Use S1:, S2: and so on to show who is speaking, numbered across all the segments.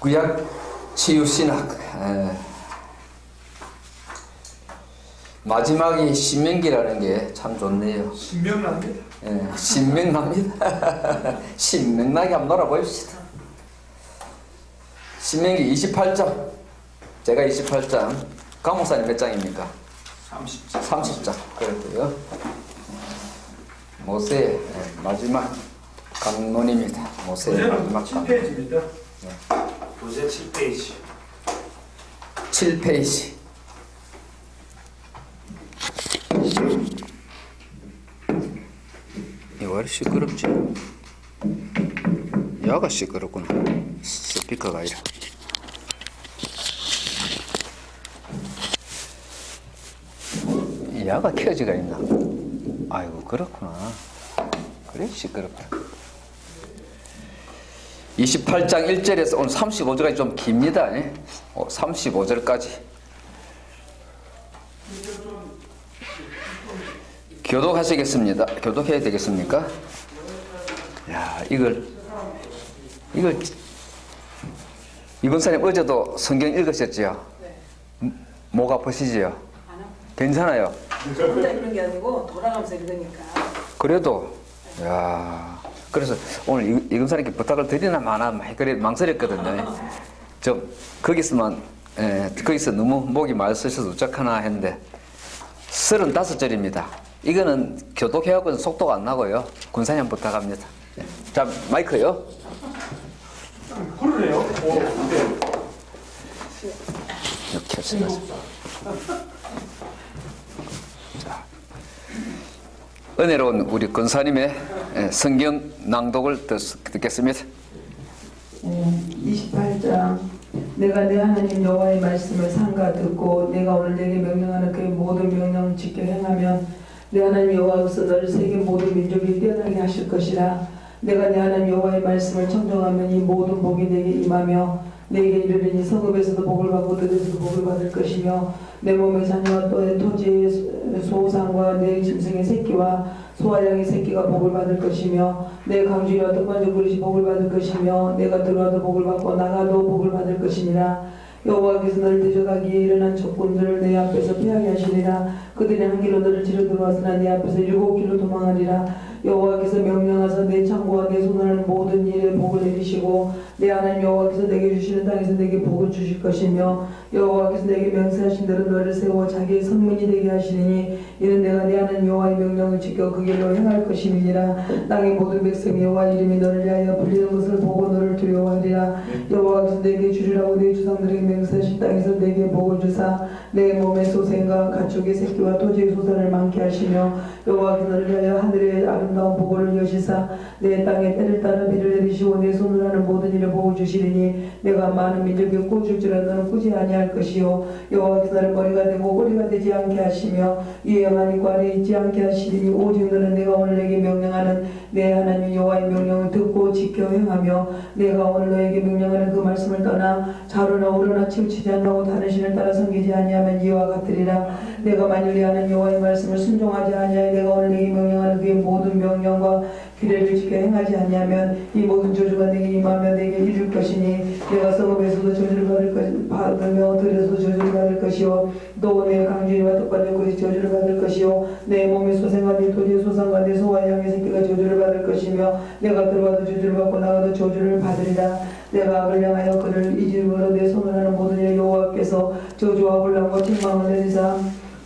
S1: 구약 치유신학 마지막이 신명기라는 게 참 좋네요.
S2: 신명납니다.
S1: 신명납니다. 신명나게 한번 놀아봅시다. 신명기 28장. 제가 28장. 강목사님 몇 장입니까?
S2: 30장.
S1: 30장. 그렇고요. 모세의 마지막 강론입니다. 모세의 마지막 강론.
S2: 7페이지입니다.
S3: 도제 7페이지.
S1: 7페이지. 이거 왜 시끄럽지? 야가 시끄럽구나. 스피커가 아니라. 야가 켜지가 있나? 아이고 그렇구나. 그래 시끄럽다. 28장 1절에서 오늘 35절까지 좀 깁니다. 35절까지. 교독하시겠습니다. 교독해야 되겠습니까? 야, 이걸 이번사님 어제도 성경 읽으셨지요? 목 아프시지요? 괜찮아요?
S4: 혼자 읽는 게 아니고 돌아가면서 읽으니까.
S1: 그래도 야, 그래서 오늘 이근사님께 부탁을 드리나 마나 그래 망설였거든요. 좀 거기서만 거기서 너무 목이 말쓰셔서 어떡하나 했는데 35절입니다. 이거는 교독해갖고는 속도가 안 나고요. 군사님 한번 부탁합니다. 자, 마이크요.
S2: 그러네요.
S1: 이렇게 하시면. 자, 은혜로운 우리 군사님의 성경 낭독을 듣겠습니다.
S4: 28장. 내가 내 하나님 여호와의 말씀을 삼가 듣고 내가 오늘 내게 명령하는 그 모든 명령 지켜 행하면 내 하나님 여호와께서 너를 세계 모든 민족이 뛰어나게 하실 것이라. 내가 내 하나님 여호와의 말씀을 청정하면 이 모든 복이 내게 임하며 내게 이르르니 성읍에서도 복을 받고 들에서도 복을 받을 것이며 내 몸의 자녀와 또 내 토지의 소상과 내 짐승의 새끼와 소와 양의 새끼가 복을 받을 것이며 내 강주리와 떡반죽 그릇이 복을 받을 것이며 내가 들어와도 복을 받고 나가도 복을 받을 것이니라. 여호와께서 너를 대적하기에 일어난 적군들을 내 앞에서 피하게 하시리라. 그들이 한 길로 너를 치러 들어왔으나 내 앞에서 7길로 도망하리라. 여호와께서 명령하사 내 창고와 내 손을 하는 모든 일에 복을 내리시고 내 하나님 여호와께서 내게 주시는 땅에서 내게 복을 주실 것이며 여호와께서 내게 명세하신 대로 너를 세워 자기의 선문이 되게 하시리니 이는 내가 내 하나님 여호와의 명령을 지켜 그 길로 행할 것임이니라. 땅의 모든 백성이 여호와 이름이 너를 위하여 불리는 것을 보고 너를 두려워하리라. 여호와께서 내게 주리라고 내 주상들에게 명세하신 땅에서 내게 복을 주사 내 몸의 소생과 가축의 새끼와 토지의 소산을 많게 하시며 여호와께서 너를 위하여 하늘의 아름다운 보고를 여시사 내 땅에 때를 따라 비를 내리시고 내 손을 하는 모든 일에 복을 주시리니 내가 많은 민족이 꾸줄 줄 알아 너는 꾸지 아니할 것이요 여호와께서 너를 머리가 되고 꼬리가 되지 않게 하시며 위에 많이 아래에 있지 않게 하시리니 오직 너는 내가 오늘 내게 명령하는 내 하나님 여호와의 명령을 듣고 지켜 행하며 내가 오늘 너에게 명령하는 그 말씀을 떠나 좌로나 우로나 치우치지 않고 다른 신을 따라 섬기지 아니하면 이와 같으리라. 내가 만일 내 하나님 여호와의 말씀을 순종하지 아니하여 내가 오늘 내게 명령하는 그의 모든 명령과 규례를 지켜 행하지 아니하면 이 모든 저주가 내게 임하며 내게 이룰 것이니 내가 성읍에서도 저주를 받으며 들에서도 저주를 받을 것이요 또 내 강주리와 떡반죽 그릇이 저주를 받을 것이요 내 몸의 소생과 내 토지의 소상과 내 소와 양의 새끼가 저주를 받을 것이며 내가 들어와도 저주를 받고 나가도 저주를 받으리라. 내가 악을 향하여 그를 이집으로 내 손을 하는 모든 일 여호와께서 저주와 혼란과 책망을 내리사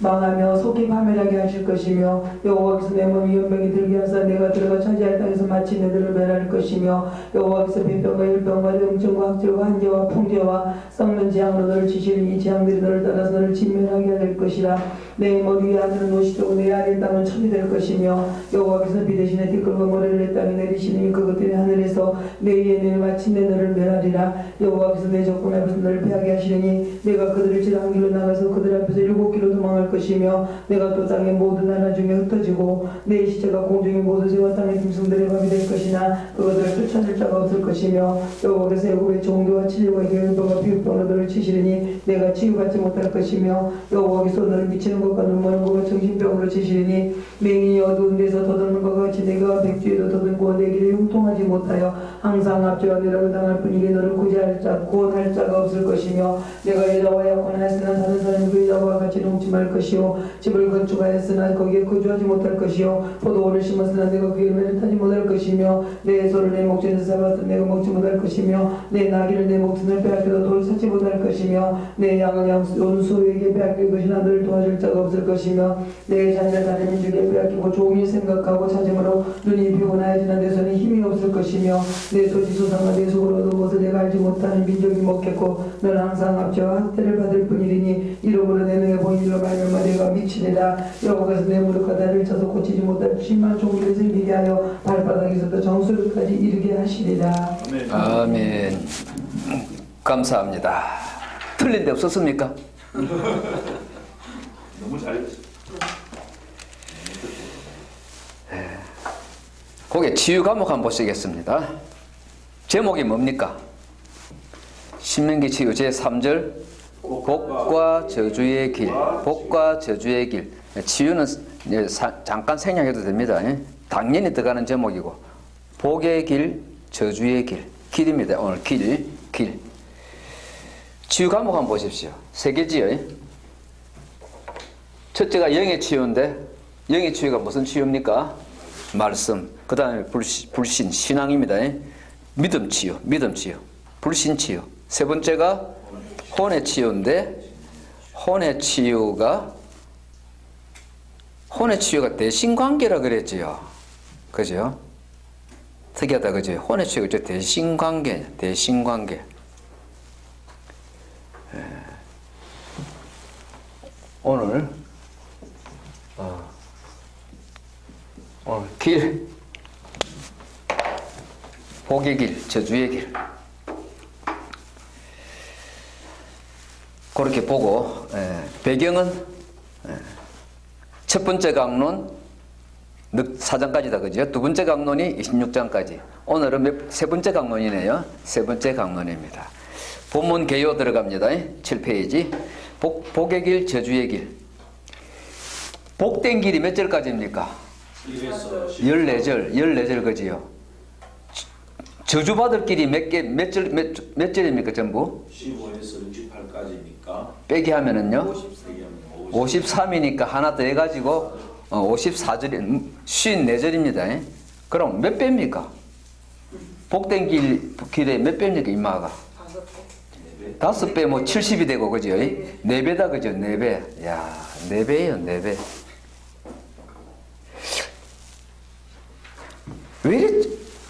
S4: 망하며 속히 파멸하게 하실 것이며 여호와께서 내 몸이 연병이 들게 하사 내가 들어가 차지할 땅에서 마치 너희들을 멸할 것이며 여호와께서 빈병과 일병과 염증과 학절과 한재와 풍재와 썩는 재앙으로 너를 치시리니 이 재앙들이 너를 따라서 너를 진멸하게 될 것이라. 내 머리 위에 하늘은 옷이 되고 내 아래 땅은 천이 될 것이며 여호와께서 비 대신에 띠끌과 모래를 내 땅에 내리시니 그것들이 하늘에서 내 위에 내려 마침내 너를 멸하리라. 여호와께서 내 적군 앞에서 너를 패하게 하시리니 내가 그들을 지라 한 길로 나가서 그들 앞에서 7길로 도망할 풍성할 것이며 내가 또 땅의 모든 나라 중에 흩어지고 내 시체가 공중의 모든 새와 땅의 짐승들의 밥이 될 것이나 그것들을 쫓아낼 자가 없을 것이며 여호와께서 애굽의 종교와 치질과 계율법과 비읍법으로 너를 치시리니 내가 치유받지 못할 것이며 여호와께서 너를 미치는 것과 눈먼 것과 정신병으로 치시리니 맹인이 어두운 데서 더듬는 것과 같이 내가 백주에도 더듬고 내 길을 형통하지 못하여 항상 앞지와 내락을 당할 뿐이니 너를 구제할 자 구원할 자가 없을 것이며 내가 여자와 약혼하였으나 다른 사람이 그 여자와 같이 동침할 것이요 집을 건축하였으나 거기에 거주하지 못할 것이요 포도원을 심었으나 내가 그 열매를 타지 못할 것이며 내 소를 내 목전에서 잡았던 내가 먹지 못할 것이며 내 나귀를 내 목전을 빼앗겨도 돌을 찾지 못할 것이며 내 양을 온수에게 빼앗길 것이나 너를 도와줄 자가 없을 것이며 내 자녀를 다른 민족에 빼앗기고 종일 생각하고 찾음으로 눈이 피곤하여지나 내 손에 힘이 없을 것이며 내 소지 소상과 내 속을 얻은 것을 내가 알지 못하는 민족이 먹겠고 너는 항상 앞지와 학대를 받을 뿐이니 이러므로 내 눈에 보인 일로 말미암아 내가 미치리라. 여호와께서 내 무릎과 다리를 쳐서 고치지 못할 심한 종기를 생기게 하여 발바닥에서도 정수리까지 이르게 하시리라.
S1: 아멘. 감사합니다. 틀린 데 없었습니까?
S3: 너무 잘했어.
S1: 거기에 치유 과목 한번 보시겠습니다. 제목이 뭡니까? 신명기 치유 제3절 복과 저주의 길. 복과 저주의 길. 치유는 잠깐 생략해도 됩니다. 당연히 들어가는 제목이고 복의 길, 저주의 길. 길입니다. 오늘 길. 치유 과목 한번 보십시오. 세 개지요. 첫째가 영의 치유인데 영의 치유가 무슨 치유입니까? 말씀. 그 다음에 불신, 신앙입니다. 믿음 치유. 불신 치유. 세 번째가 혼의 치유인데 혼의 치유가 대신관계라 그랬지요. 그죠? 특이하다, 그죠? 혼의 치유가 대신관계. 오늘 길, 복의 길, 저주의 길. 그렇게 보고, 배경은 첫 번째 강론 4장까지다, 그죠? 두 번째 강론이 26장까지. 오늘은 세 번째 강론이네요. 세 번째 강론입니다. 본문 개요 들어갑니다. 7페이지. 복의 길, 저주의 길. 복된 길이 몇 절까지입니까? 14절, 그지요? 저주받을 길이 몇 절입니까, 전부?
S3: 15에서 68까지니까.
S1: 빼기 하면은요? 53이니까 하나 더 해가지고 54절, 54절입니다. 그럼 몇 배입니까? 복된 길에 몇 배입니까, 인마가? 5배, 뭐 70이 되고, 그죠? 4배다, 그죠? 4배. 야, 4배예요, 4배.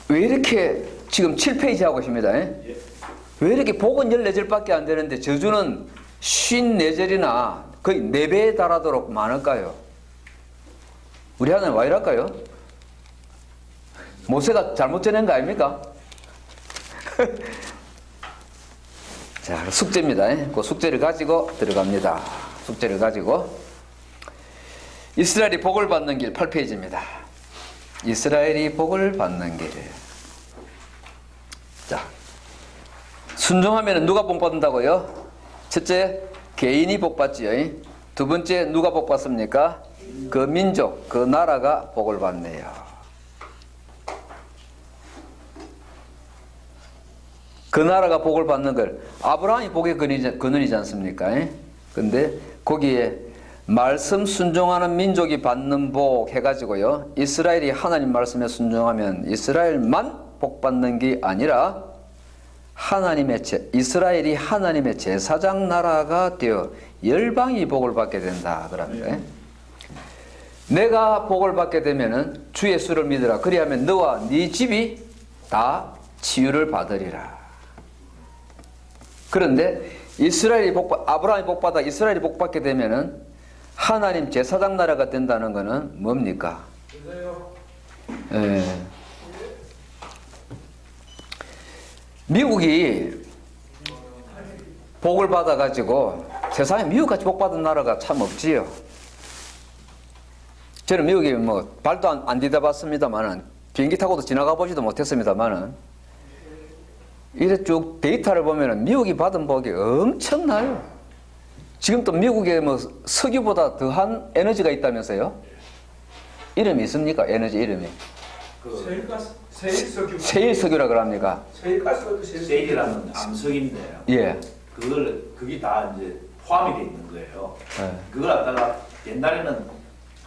S1: 왜 이렇게 지금 7페이지 하고 있습니다. 왜 이렇게 복은 14절밖에 안 되는데 저주는 54절이나 거의 4배에 달하도록 많을까요? 우리 하나님 왜 이럴까요? 모세가 잘못 전한 거 아닙니까? 자, 숙제입니다. 그 숙제를 가지고 들어갑니다. 숙제를 가지고 이스라엘이 복을 받는 길 8페이지입니다. 이스라엘이 복을 받는 길. 자, 순종하면 누가 복 받는다고요? 첫째, 개인이 복 받지요. 두 번째, 누가 복 받습니까? 그 민족, 그 나라가 복을 받네요. 그 나라가 복을 받는 걸 아브라함이 복의 근원이지 않습니까? 근데 거기에 말씀 순종하는 민족이 받는 복 해가지고요, 이스라엘이 하나님 말씀에 순종하면 이스라엘만 복 받는 게 아니라 이스라엘이 하나님의 제사장 나라가 되어 열방이 복을 받게 된다 그럽니다. 내가 복을 받게 되면은 주 예수를 믿으라. 그리하면 너와 네 집이 다 치유를 받으리라. 그런데 아브라함이 복 받아 이스라엘이 복 받게 되면은 하나님 제사장 나라가 된다는 것은 뭡니까? 미국이 복을 받아가지고 세상에 미국같이 복 받은 나라가 참 없지요. 저는 미국에 뭐 발도 안 디뎌봤습니다만은 비행기 타고도 지나가 보지도 못했습니다만은 이래 쭉 데이터를 보면은 미국이 받은 복이 엄청나요. 지금 또 미국에 뭐 석유보다 더한 에너지가 있다면서요? 이름이 있습니까? 에너지 이름이?
S2: 세일가스, 세일석유.
S1: 세일석유라 그럽니까?
S2: 세일가스도
S3: 세일이라는 암석인데요.
S1: 예.
S3: 그게 다 이제 포함이 돼 있는 거예요.
S1: 예.
S3: 그걸 갖다가 옛날에는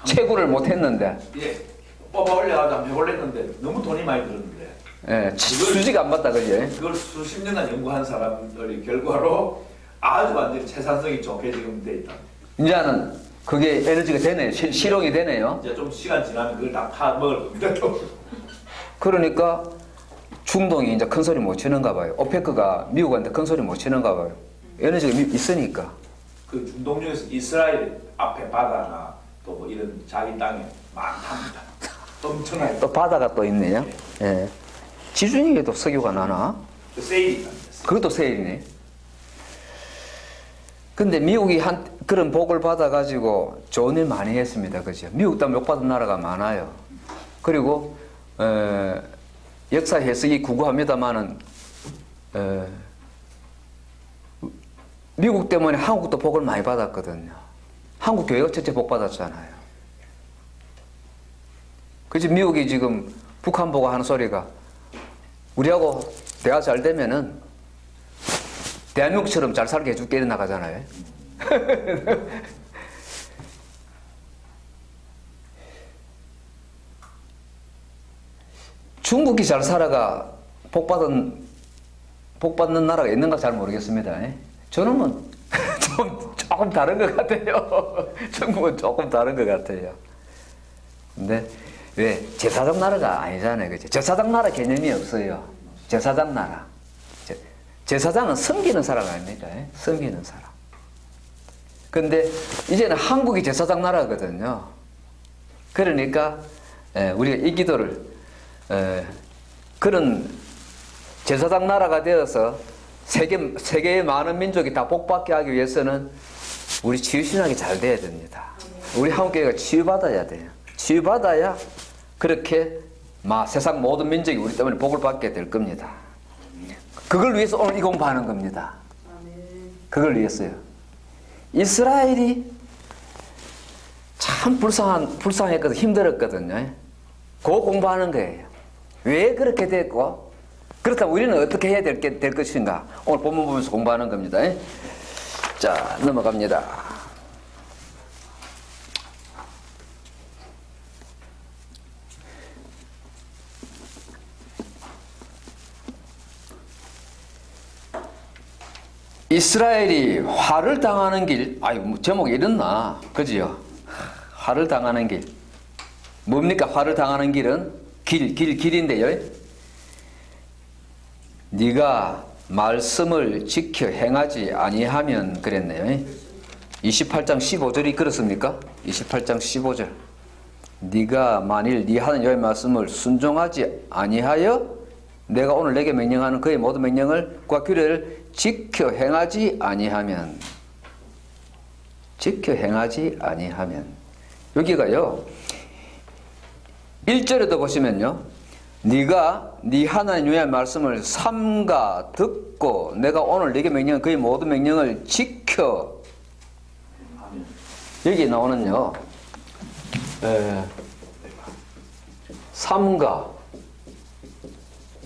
S1: 채굴을 못했는데,
S3: 예, 뽑아 올려가지고 한번 해볼랬는데 너무 돈이 많이 들었는데
S1: 예, 수지가 안 맞다 그지?
S3: 그걸 수십 년간 연구한 사람들의 결과로 아주 완전히 채산성이 좋게 지금 돼 있다.
S1: 이제는 그게 에너지가 되네요. 실용이 되네요.
S3: 이제 좀 시간 지나면 그걸 다 파먹을 겁니다. 또.
S1: 그러니까 중동이 이제 큰 소리 못 치는가 봐요. 오페크가 미국한테 큰 소리 못 치는가 봐요. 에너지가 있으니까.
S3: 그 중동 중에서 이스라엘 앞에 바다나 또 뭐 이런 자기 땅에 많답니다. 엄청나게.
S1: 또 바다가 또 있네요. 예. 지중해에도 석유가 나나?
S3: 그 세일이 납니다.
S1: 그것도 세일이네. 근데 미국이 그런 복을 받아가지고 좋은 일 많이 했습니다. 그죠? 미국 다 못 받은 나라가 많아요. 그리고, 역사 해석이 구구합니다만은, 미국 때문에 한국도 복을 많이 받았거든요. 한국 교회가 첫째 복 받았잖아요. 그치? 미국이 지금 북한 보고 하는 소리가 우리하고 대화 잘 되면은 대한민국처럼 잘 살게 해줄게 이래 나가잖아요. 중국이 잘 살아가 복받는 나라가 있는가 잘 모르겠습니다. 저는 뭐 조금 다른 것 같아요. 중국은 조금 다른 것 같아요. 근데 왜 제사장 나라가 아니잖아요. 그죠? 제사장 나라 개념이 없어요. 제사장 나라. 제사장은 섬기는 사람 아닙니까? 섬기는 사람. 근데 이제는 한국이 제사장 나라거든요. 그러니까 우리가 이 기도를 그런 제사장 나라가 되어서 세계의 많은 민족이 다 복받게 하기 위해서는 우리 치유신학이 잘 돼야 됩니다. 우리 한국교회가 치유받아야 돼요. 치유받아야 그렇게 세상 모든 민족이 우리 때문에 복을 받게 될 겁니다. 그걸 위해서 오늘 이 공부하는 겁니다. 그걸 위해서요. 이스라엘이 참 불쌍했거든, 힘들었거든요. 그거 공부하는 거예요. 왜 그렇게 됐고, 그렇다면 우리는 어떻게 해야 될 것인가? 오늘 본문 보면서 공부하는 겁니다. 자, 넘어갑니다. 이스라엘이 화를 당하는 길, 제목이 이렇나? 그지요? 화를 당하는 길. 뭡니까? 화를 당하는 길은? 길인데요. 네가 말씀을 지켜 행하지 아니하면 그랬네요. 28장 15절이 그렇습니까? 28장 15절. 네가 만일 네 하는 여호와의 말씀을 순종하지 아니하여 내가 오늘 내게 명령하는 그의 모든 명령을 과 규례를 지켜 행하지 아니하면 여기가요 1절에도 보시면요 네가 네 하나님 여호와의 말씀을 삼가 듣고 내가 오늘 네게 명령한 그의 모든 명령을 지켜 여기 나오는요 삼가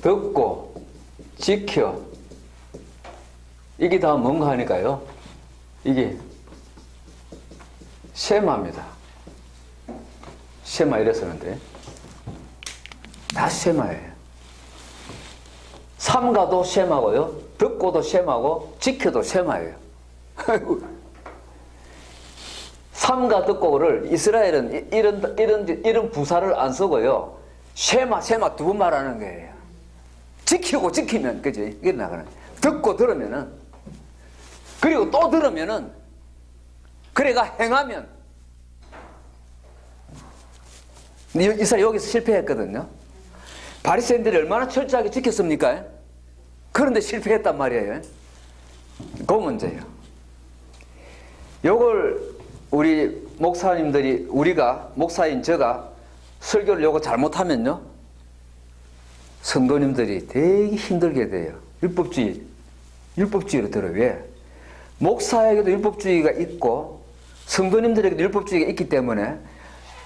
S1: 듣고 지켜 이게 다 뭔가 하니까요 이게 쉐마입니다. 쉐마 이래 쓰는데 다 쉐마예요. 삼가도 쉐마고요 듣고도 쉐마고 지켜도 쉐마예요. 삼가 듣고를 이스라엘은 이런 부사를 안 쓰고요 쉐마 두 번 말하는 거예요. 지키고 지키면 그지 이게 나가는 듣고 들으면은 그리고 또 들으면은 그래가 행하면 이스라엘 여기서 실패했거든요. 바리새인들이 얼마나 철저하게 지켰습니까? 그런데 실패했단 말이에요. 그 문제예요. 요걸 우리 목사님들이, 우리가, 목사인 제가 설교를 요거 잘못하면요, 성도님들이 되게 힘들게 돼요. 율법주의로 들어요. 왜? 목사에게도 율법주의가 있고 성도님들에게도 율법주의가 있기 때문에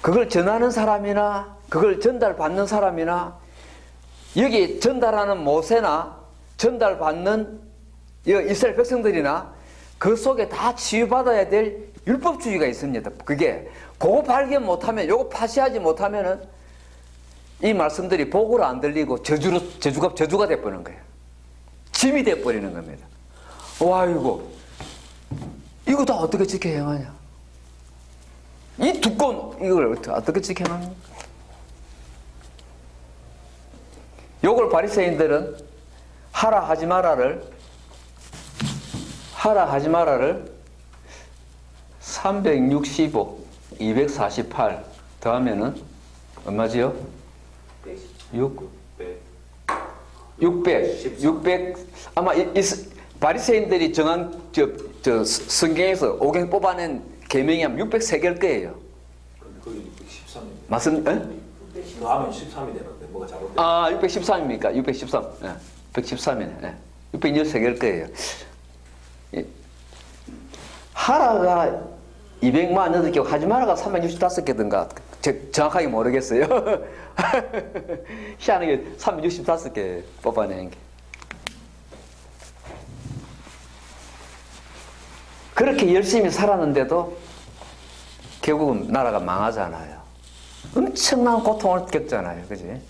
S1: 그걸 전하는 사람이나 그걸 전달받는 사람이나 여기 전달하는 모세나 전달받는 이스라엘 백성들이나 그 속에 다 치유받아야 될 율법주의가 있습니다. 그거 발견 못하면, 요거 파시하지 못하면은 이 말씀들이 복으로 안 들리고 저주가 돼버리는 거예요. 짐이 돼버리는 겁니다. 와, 이거 다 어떻게 지켜 행하냐? 이 두꺼운 이걸 어떻게 지켜 행합니까? 요걸 바리새인들은 하라 하지 마라를 365, 248 더하면은 얼마지요? 600. 아마 바리새인들이 정한 성경에서 오경 뽑아낸 계명이 한 603개일 거예요.
S3: 근데 거기 613입니다.
S1: 맞습니까?
S3: 더하면 13이 되는데 뭐가 잘못된?
S1: 613입니까? 613. 예. 113이네. 예. 613개일 거예요. 하라가 200만 8개, 하지 마라가 365개든가 정확하게 모르겠어요. 희한하게 365개 뽑아낸 게. 그렇게 열심히 살았는데도 결국은 나라가 망하잖아요. 엄청난 고통을 겪잖아요. 그지?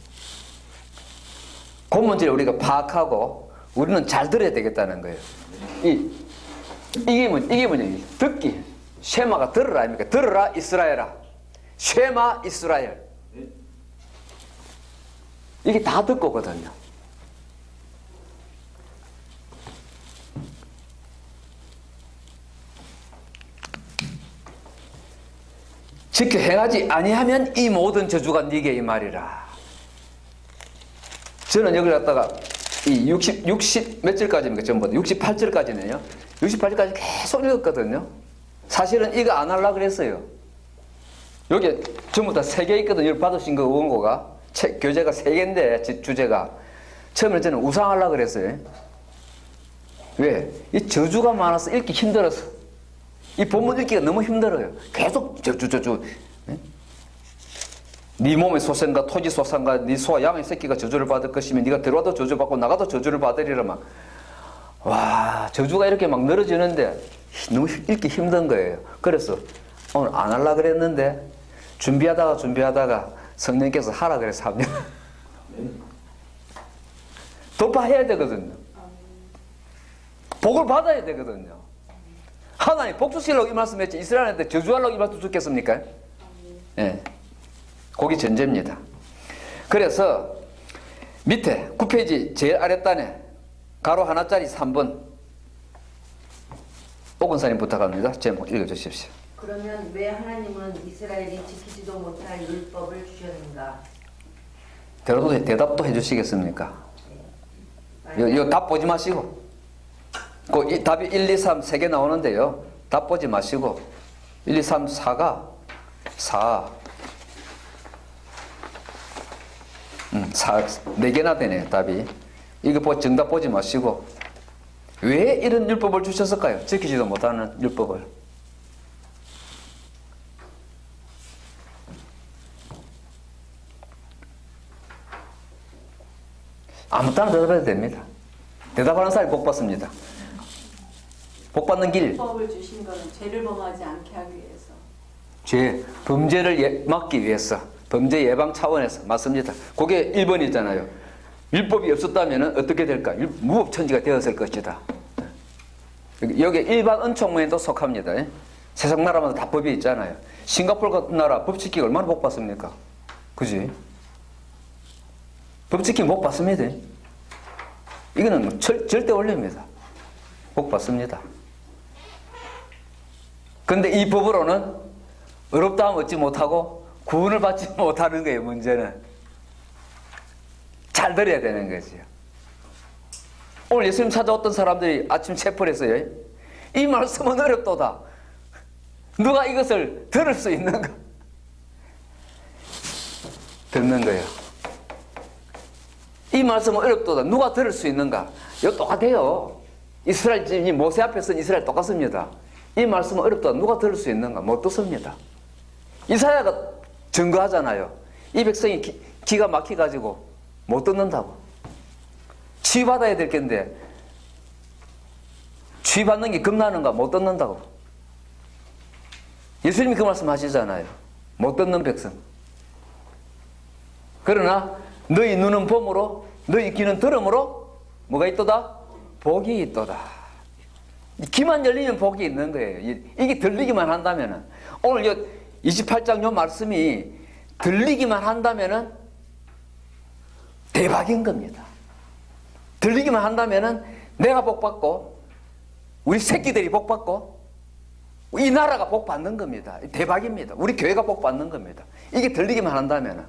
S1: 그 문제를 우리가 파악하고 우리는 잘 들어야 되겠다는 거예요. 이게 뭐냐? 듣기. 쉐마가 들으라 아닙니까? 들으라 이스라엘아. 쉐마 이스라엘. 이게 다 듣고거든요. 지켜 행하지 아니하면 이 모든 저주가 네게 이 말이라. 저는 여기 갖다가 이 60 며칠까지입니까? 전부 68절까지네요. 68절까지 계속 읽었거든요. 사실은 이거 안 하려고 그랬어요. 여기 전부 다 3개 있거든요. 여기 받으신 거 원고가. 교재가 3개인데 주제가. 처음에 저는 우상하려고 그랬어요. 왜? 이 저주가 많아서 읽기 힘들어서. 이 본문 읽기가 너무 힘들어요. 계속 저주. 네 몸의 소생과 토지 소상과 네 소와 양의 새끼가 저주를 받을 것이면 네가 들어와도 저주받고 나가도 저주를 받으리라 막. 와, 저주가 이렇게 막 늘어지는데 너무 읽기 힘든 거예요. 그래서 오늘 안 하려고 그랬는데 준비하다가 성령께서 하라 그래서 합니다. 돌파해야 되거든요. 복을 받아야 되거든요. 하나님 복 주시려고 이 말씀했지 이스라엘한테 저주하려고 이 말씀 주겠습니까? 예. 거기 전제입니다. 그래서 밑에 9페이지 제일 아랫단에 가로 하나짜리 3번 오건사님 부탁합니다. 제목 읽어주십시오.
S5: 그러면 왜 하나님은 이스라엘이 지키지도 못할 율법을 주셨는가?
S1: 대답도 해주시겠습니까? 이 답 보지 마시고 이 답이 1, 2, 3 3개 나오는데요. 답 보지 마시고 1, 2, 3, 4가 4개나 되네 답이. 이거 정답 보지 마시고 왜 이런 율법을 주셨을까요? 지키지도 못하는 율법을. 아무 때나 대답해도 됩니다. 대답하는 사람이 복 받습니다. 복 받는 길.
S6: 율법을 주신 것은 죄를 범하지 않게 하기 위해서.
S1: 범죄를 막기 위해서. 범죄 예방 차원에서. 맞습니다. 그게 1번이잖아요. 율법이 없었다면 어떻게 될까? 무법천지가 되었을 것이다. 여기 일반 은총문에도 속합니다. 세상 나라마다 다 법이 있잖아요. 싱가포르 같은 나라 법 지키기 얼마나 복 받습니까? 그지? 법 지키기 복 받습니다. 이거는 절대 원리입니다. 복 받습니다. 근데 이 법으로는 어렵다함 얻지 못하고 구원을 받지 못하는 거예요. 문제는 잘 들어야 되는 거죠. 오늘 예수님 찾아왔던 사람들이 아침 체포를 했어요. 이 말씀은 어렵도다. 누가 이것을 들을 수 있는가? 듣는 거예요. 이 말씀은 어렵도다. 누가 들을 수 있는가? 이거 똑같아요. 이스라엘, 모세 앞에 선 이스라엘 똑같습니다. 이 말씀은 어렵도다. 누가 들을 수 있는가? 못 듣습니다. 이사야가 증거하잖아요. 이 백성이 기가 막혀가지고 못 듣는다고. 치유받아야 될 건데 치유받는 게 겁나는가? 못 듣는다고. 예수님이 그 말씀 하시잖아요. 못 듣는 백성. 그러나 너희 눈은 봄으로 너희 귀는 들음으로 뭐가 있도다? 복이 있도다. 귀만 열리면 복이 있는 거예요. 이게 들리기만 한다면은, 오늘 28장 요 말씀이 들리기만 한다면은 대박인 겁니다. 들리기만 한다면은 내가 복받고 우리 새끼들이 복받고 이 나라가 복받는 겁니다. 대박입니다. 우리 교회가 복받는 겁니다. 이게 들리기만 한다면은.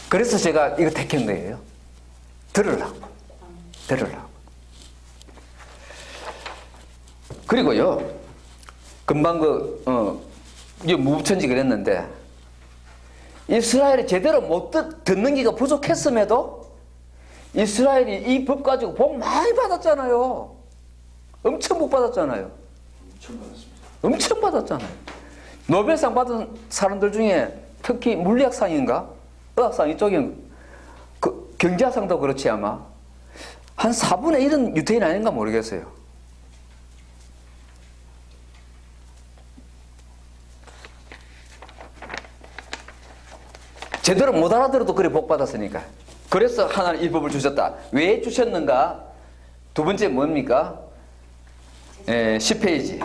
S1: 그래서 제가 이거 택한 거예요. 들으려고. 그리고요, 금방 무부천지 그랬는데, 이스라엘이 제대로 못 듣는 게가 부족했음에도 이스라엘이 이 법 가지고 복 많이 받았잖아요. 엄청 복 받았잖아요.
S3: 엄청 받았습니다.
S1: 엄청 받았잖아요. 노벨상 받은 사람들 중에 특히 물리학상인가? 의학상 이쪽엔 경제학상도 그렇지 아마 한 4분의 1은 유태인 아닌가 모르겠어요. 제대로 못 알아들어도 그래 복 받았으니까. 그래서 하나님 이 법을 주셨다. 왜 주셨는가? 두 번째 뭡니까? 10페이지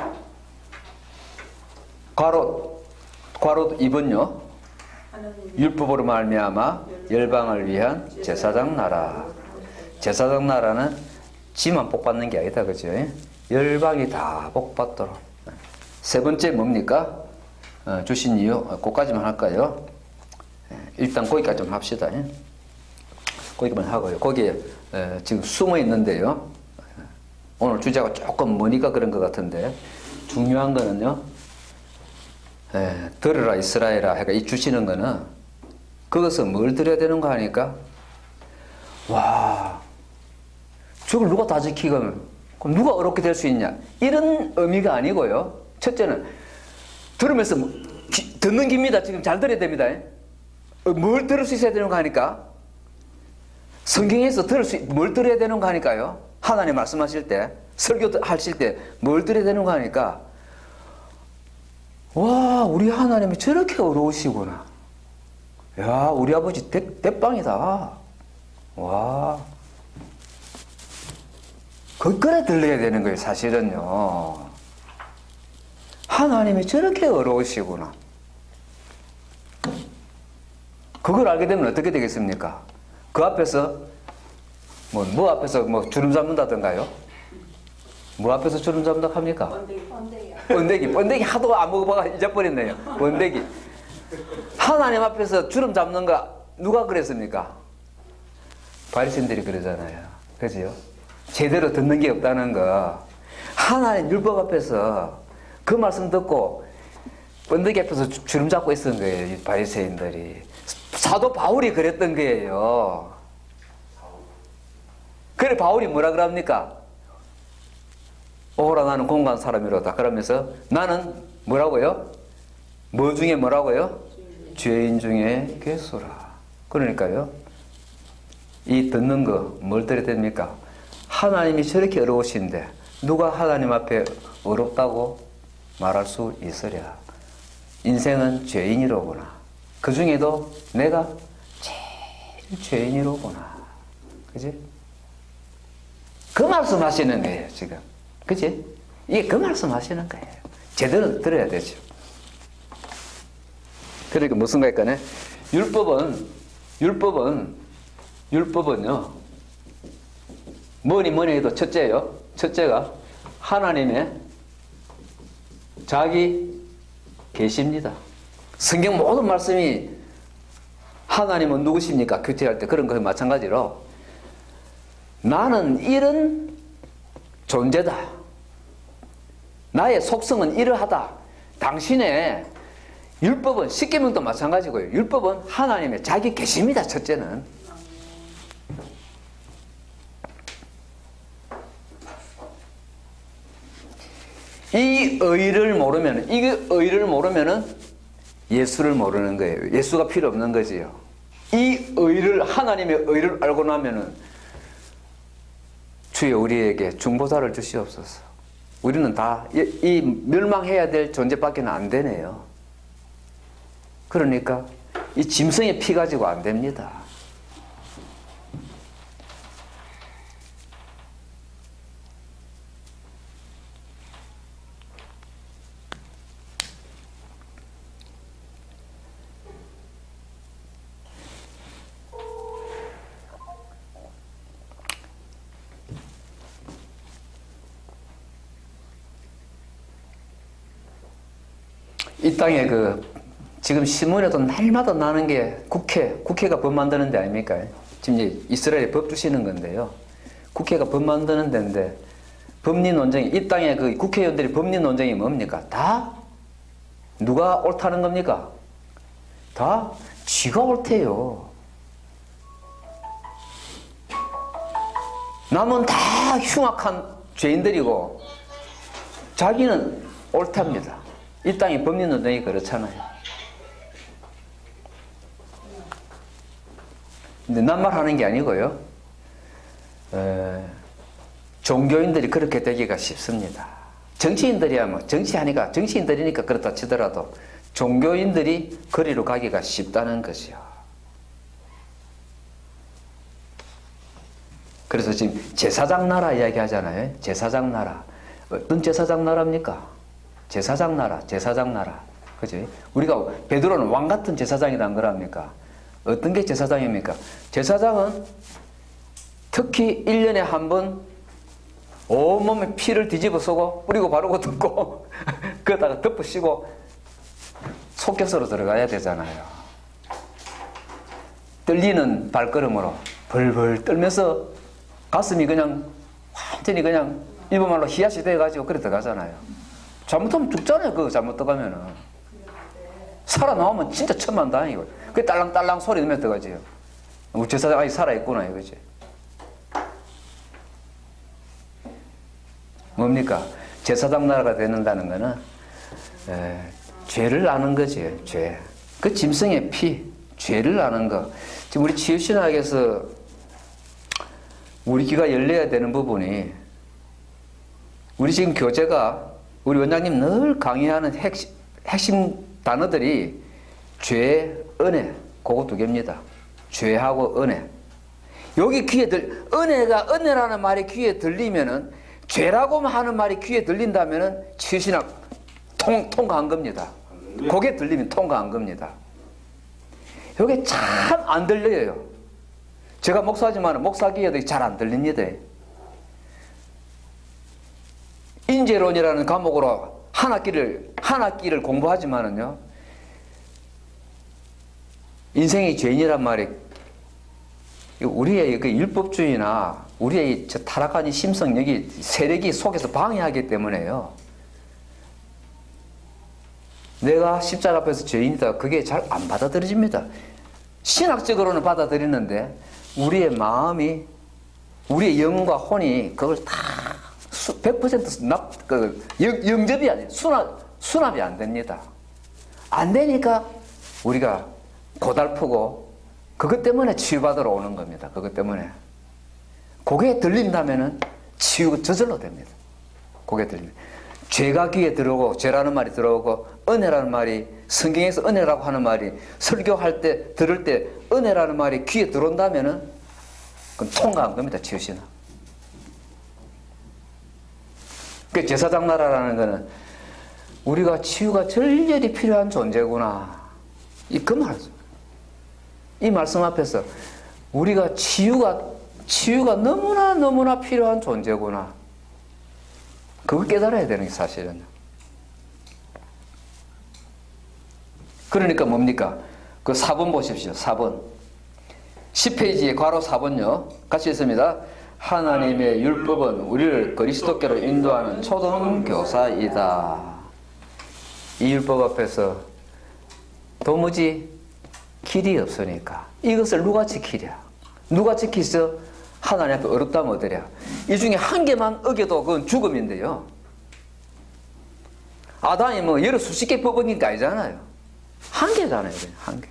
S1: 괄호 2번요. 율법으로 말미암아 열방을 위한 제사장 나라. 제사장 나라는 지만 복받는 게 아니다, 그죠? 열방이 다 복받도록. 세 번째 뭡니까? 주신 이유 그거까지만 할까요? 일단 거기까지 좀 합시다. 거기만 하고요. 거기에 지금 숨어 있는데요. 오늘 주제가 조금 머니까 그런 것 같은데 중요한 거는요. 들으라 이스라엘아 해가 이 주시는 거는 그것은 뭘 드려야 되는 거 아니까? 와, 저걸 누가 다 지키면 그럼 누가 어렵게 될 수 있냐? 이런 의미가 아니고요. 첫째는 들으면서 듣는 겁니다. 지금 잘 들어야 됩니다. 뭘 들을 수 있어야 되는 거 아니까? 성경에서 뭘 들어야 되는 거 아니까요? 하나님 말씀하실 때, 설교 하실 때 뭘 들어야 되는 거 아니까? 와, 우리 하나님이 저렇게 어려우시구나. 야, 우리 아버지 대빵이다. 와. 그거를 들려야 되는 거예요, 사실은요. 하나님이 저렇게 어려우시구나. 그걸 알게 되면 어떻게 되겠습니까? 그 앞에서, 뭐 앞에서 주름 잡는다던가요? 뭐 앞에서 주름 잡는다 합니까? 번데기 하도 안 먹어봐가 잊어버렸네요. 번데기. 하나님 앞에서 주름 잡는 거 누가 그랬습니까? 바리새인들이 그러잖아요. 그죠? 제대로 듣는 게 없다는 거. 하나님 율법 앞에서 그 말씀 듣고 번데기 앞에서 주름 잡고 있었던 거예요. 이 바리새인들이. 사도 바울이 그랬던 거예요. 그래 바울이 뭐라 그럽니까? 오호라 나는 공고한 사람이로다. 그러면서 나는 뭐라고요? 뭐 중에 뭐라고요? 죄인 중에 괴수라. 그러니까요. 이 듣는 거 뭘 들어야 됩니까? 하나님이 저렇게 어려우신데 누가 하나님 앞에 어렵다고 말할 수 있으랴. 인생은 죄인이로구나. 그 중에도 내가 제일 죄인이로구나. 그지? 그 말씀 하시는 거예요, 지금. 그지? 이게 그 말씀 하시는 거예요. 제대로 들어야 되죠. 그러니까 무슨 거일까네? 율법은요, 뭐니 해도 첫째요. 첫째가 하나님의 자기 계십니다. 성경 모든 말씀이 하나님은 누구십니까? 큐티할 때 그런 거 마찬가지로 나는 이런 존재다. 나의 속성은 이러하다. 당신의 율법은 십계명도 마찬가지고요. 율법은 하나님의 자기 계십니다. 첫째는. 이 의를 모르면은 예수를 모르는 거예요. 예수가 필요 없는 거지요. 이 의를, 하나님의 의를 알고 나면은 주여 우리에게 중보자를 주시옵소서. 우리는 다 이 멸망해야 될 존재밖에 안 되네요. 그러니까 이 짐승의 피 가지고 안 됩니다. 이 땅에 지금 신문에도 날마다 나는 게 국회가 법 만드는 데 아닙니까? 지금 이제 이스라엘이 법 주시는 건데요. 국회가 법 만드는 데인데 법리 논쟁이, 이 땅에 국회의원들이 법리 논쟁이 뭡니까? 다 누가 옳다는 겁니까? 다 쥐가 옳대요. 남은 다 흉악한 죄인들이고 자기는 옳답니다. 이 땅의 법리 논쟁이 그렇잖아요. 근데 낱말하는 게 아니고요. 종교인들이 그렇게 되기가 쉽습니다. 정치인들이야 뭐 정치인들이니까 그렇다 치더라도 종교인들이 거리로 가기가 쉽다는 것이요. 그래서 지금 제사장 나라 이야기 하잖아요. 제사장 나라. 어떤 제사장 나라입니까? 제사장 나라. 그지? 우리가 베드로는 왕 같은 제사장이란 거랍니까? 어떤 게 제사장입니까? 제사장은 특히 1년에 한 번 온몸에 피를 뒤집어 쓰고 뿌리고 바르고 덮고 그러다가 덮으시고 속격소로 들어가야 되잖아요. 떨리는 발걸음으로 벌벌 떨면서 가슴이 그냥 완전히 그냥 일본말로 희야시 돼가지고 그래 들어가잖아요. 잘못하면 죽잖아요. 그거 잘못 들어가면은. 살아나오면 진짜 천만다행이고. 그 딸랑딸랑 소리 내면서 들어가지요. 우리 제사장 아직 살아있구나 이거지. 뭡니까? 제사장 나라가 되는다는 거는 죄를 아는 거지. 죄. 그 짐승의 피, 죄를 아는 거. 지금 우리 치유신학에서 우리 귀가 열려야 되는 부분이, 우리 지금 교재가 우리 원장님 늘 강의하는 핵심 단어들이 죄, 은혜, 그거 두 개입니다. 죄하고 은혜. 여기 귀에 은혜라는 말이 귀에 들리면은, 죄라고 하는 말이 귀에 들린다면은 치유신학 통과한 겁니다. 그게 들리면 통과한 겁니다. 이게 참 안 들려요. 제가 목사지만 목사 귀에도 잘 안 들립니다. 인재론이라는 과목으로 한 학기를 공부하지만은요, 인생이 죄인이란 말이 우리의 그 율법주의나 우리의 저 타락한 이 심성력이 세력이 속에서 방해하기 때문에요. 내가 십자가 앞에서 죄인이다. 그게 잘 안 받아들여집니다. 신학적으로는 받아들이는데 우리의 마음이, 우리의 영과 혼이 그걸 다 100% 영접이 안 돼요. 수납이 안 됩니다. 안 되니까 우리가 고달프고 그것 때문에 치유받으러 오는 겁니다. 그것 때문에. 그게 들린다면은 치유가 저절로 됩니다. 그게 들리면. 죄가 귀에 들어오고, 죄라는 말이 들어오고, 은혜라는 말이, 성경에서 은혜라고 하는 말이, 설교할 때, 들을 때 은혜라는 말이 귀에 들어온다면은 그건 통과한 겁니다. 치유신학. 그 제사장 나라라는 거는 우리가 치유가 절절히 필요한 존재구나. 이 말씀 앞에서 우리가 치유가 너무나 필요한 존재구나. 그걸 깨달아야 되는 게 사실은. 그러니까 뭡니까? 그 4번 보십시오. 4번. 10페이지에 괄호 4번요. 같이 읽습니다. 하나님의 율법은 우리를 그리스도께로 인도하는 초등교사이다. 이 율법 앞에서 도무지 길이 없으니까 이것을 누가 지키랴? 누가 지키서 하나님 앞에 어렵다면 어떠랴? 이 중에 한 개만 어겨도 그건 죽음인데요. 아담이 뭐 여러 수십 개 법어긴 게 아니잖아요. 한 개잖아요. 한 개.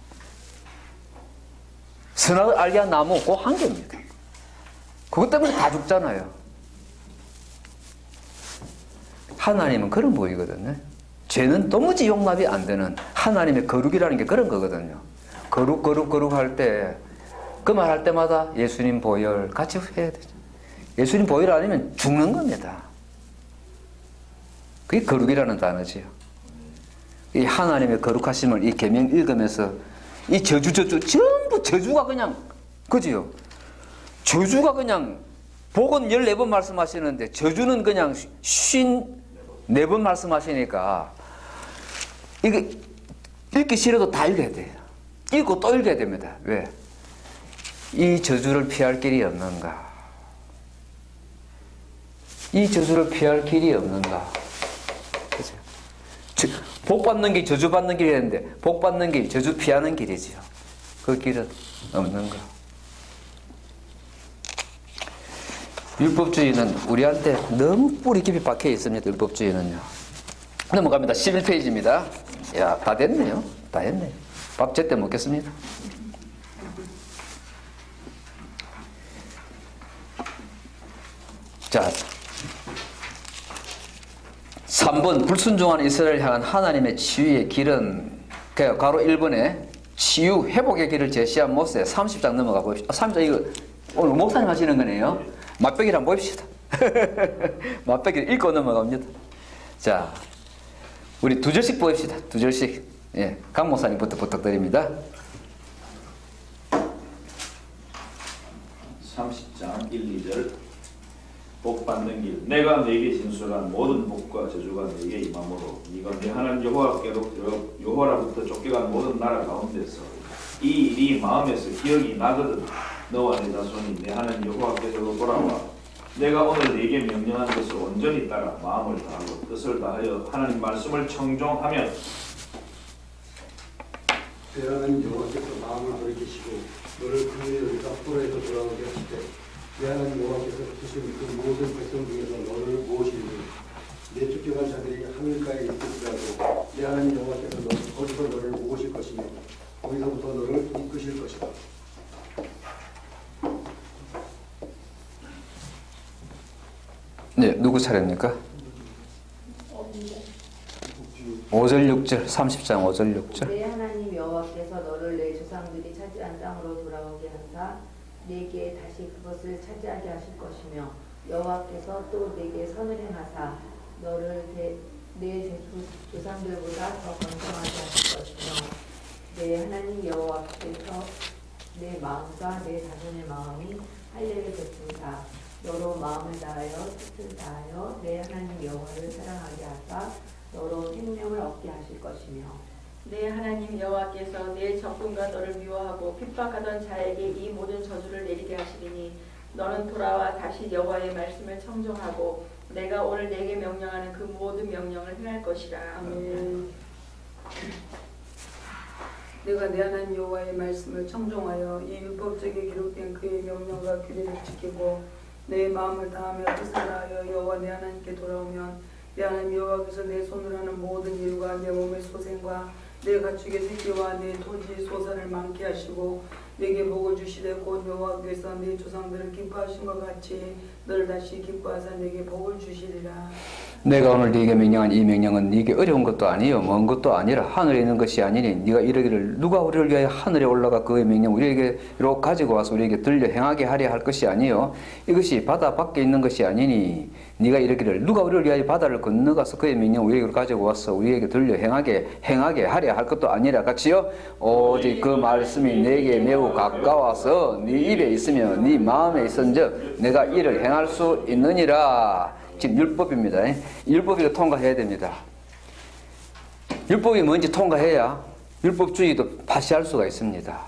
S1: 선악을 알게 한 나무 그 한 개입니다. 그것 때문에 다 죽잖아요. 하나님은 그런 분이거든요. 죄는 도무지 용납이 안 되는 하나님의 거룩이라는 게 그런 거거든요. 거룩 할 때 그 말 할 때마다 예수님 보혈 같이 해야 되죠. 예수님 보혈 아니면 죽는 겁니다. 그게 거룩이라는 단어지요. 이 하나님의 거룩하심을 이 계명 읽으면서 이 저주 전부 저주가 그냥 그지요. 저주가 그냥 복은 14번 말씀하시는데 저주는 그냥 54번 말씀하시니까 이게 읽기 싫어도 다 읽어야 돼요. 읽고 또 읽어야 됩니다. 왜? 이 저주를 피할 길이 없는가? 이 저주를 피할 길이 없는가? 그죠? 복 받는 게 저주 받는 길이 있는데 복 받는 게 저주 피하는 길이지요. 그 길은 없는가? 율법주의는 우리한테 너무 뿌리 깊이 박혀 있습니다. 율법주의는요. 넘어갑니다. 11페이지입니다. 야, 다 됐네요. 다 했네요. 밥 제때 먹겠습니다. 자, 3번 불순종하는 이스라엘을 향한 하나님의 치유의 길은 가로 1번에 치유 회복의 길을 제시한 모세 30장 넘어가 봅시다. 30장 이거 오늘 목사님 하시는 거네요. 맛배기를 한번 봅시다. 맛배기를 읽고 넘어갑니다. 자, 우리 2절씩 봅시다. 2절씩. 예, 강 목사님부터 부탁드립니다.
S3: 30장 1, 2절 복 받는 길 내가 네게 진술한 모든 복과 저주가 네게 임함으로 네가 네 하나님 여호와로부터 쫓겨간 모든 나라 가운데서 이 일이 마음에서 기억이 나거든 너와 네 자손이 네 하나님 여호와께서로 돌아와 내가 오늘 네게 명령한 것을 온전히 따라 마음을 다하고 뜻을 다하여 하나님 말씀을 청종하면
S2: 내 하나님 여호와께서 마음을 돌이키시고 너를 그의 앞으로에서 돌아오게 하시되 내 하나님 여호와께서 주신 그 모든 백성 중에서 너를 모으시니 내 쫓겨간 자들이 하늘가에 있을지라도 내 하나님 여호와께서 거기서 너를 모으실 것이며 거기서부터 너를 이끄실 것이다.
S1: 네, 누구 차례입니까? 5절 6절 30장 5절 6절
S5: 내 하나님 여호와께서 너를 내 조상들이 차지한 땅으로 돌아오게 한사 네게 다시 그것을 차지하게 하실 것이며 여호와께서 또 네게 선을 행하사 너를 내 조상들보다 더 건강하게 하실 것이며 내 하나님 여호와께서 내 마음과 내 자손의 마음이 할례를 베푼다 너로 마음을 다하여 뜻을 다하여 내 하나님 여호와를 사랑하게 하사 너로 생명을 얻게 하실 것이며
S6: 내 하나님 여호와께서 내 적군과 너를 미워하고 핍박하던 자에게 이 모든 저주를 내리게 하시리니 너는 돌아와 다시 여호와의 말씀을 청종하고 내가 오늘 내게 명령하는 그 모든 명령을 행할 것이라.
S4: 아멘. 내가 내 하나님 여호와의 말씀을 청종하여 이 율법책에 기록된 그의 명령과 규례를 지키고 내 마음을 다하며 뜻을 다하여 여호와 내 하나님께 돌아오면 내 하나님 여호와께서 내 손으로 하는 모든 일과 내 몸의 소생과 내 가축의 새끼와 내 토지 소산을 많게 하시고 내게 복을 주시되 곧 여호와께서 내 조상들을 기뻐하신 것 같이 너를 다시 기뻐하사 내게 복을 주시리라.
S1: 내가 오늘 네게 명령한 이 명령은 네게 어려운 것도 아니요 먼 것도 아니라 하늘에 있는 것이 아니니 네가 이르기를 누가 우리를 위하여 하늘에 올라가 그의 명령 우리에게로 가지고 와서 우리에게 들려 행하게 하려 할 것이 아니요 이것이 바다 밖에 있는 것이 아니니 네가 이르기를 누가 우리를 위하여 바다를 건너가서 그의 명령 우리에게로 가지고 와서 우리에게 들려 행하게 하려 할 것도 아니라 같이요 오직 그 말씀이 내게 매우 가까워서 네 입에 있으며 네 마음에 있은즉 내가 이를 행할 수 있느니라. 지금 율법입니다. 율법이 통과해야 됩니다. 율법이 뭔지 통과해야 율법주의도 파시할 수가 있습니다.